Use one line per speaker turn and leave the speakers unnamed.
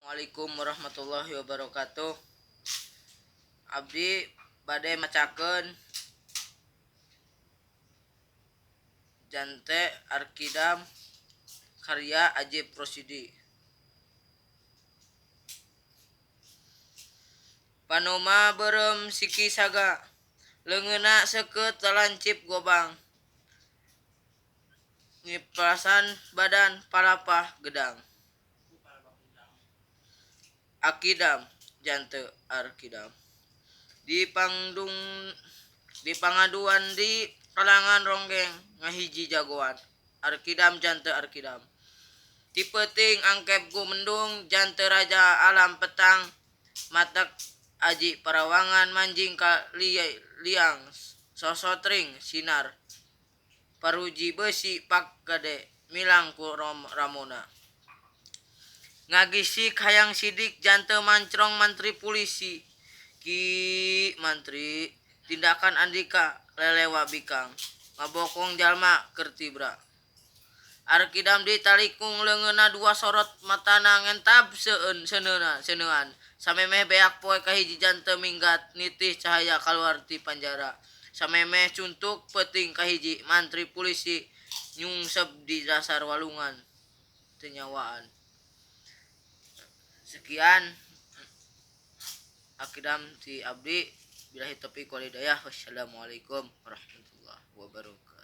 Assalamualaikum warahmatullahi wabarakatuh. Abdi bade macakeun Jante Arkidam karya Ajib Rosidi. Panoma berem siki saga leungeuna seukeut talancip gobang ngiplasan badan palapah gedang. Akidam Jante Arkidam di pangaduan di kalangan ronggeng ngahiji jagoan Arkidam Jante Arkidam ti peuting angkep ku mendung jante raja alam petang matak aji parawangan manjing ka liang sosotring sinar paruji besi pak gade milang ku ramona ngagisik hayang sidik jante mancrong mantri polisi ki mantri tindakan andika lelewa bikang ngabokong jalma kertibra Arkidam ditalikung leungeuna dua sorot matana ngentab seueuan samemeh beak poe kahiji jante minggat nitih cahaya kaluar ti panjara samemeh cuntuk peuting kahiji mantri polisi nyungsep di dasar walungan teu nyawaan. Sekian Akidam ti abdi billahi taufiq wal hidayah. Wassalamualaikum warahmatullahi wabarakatuh.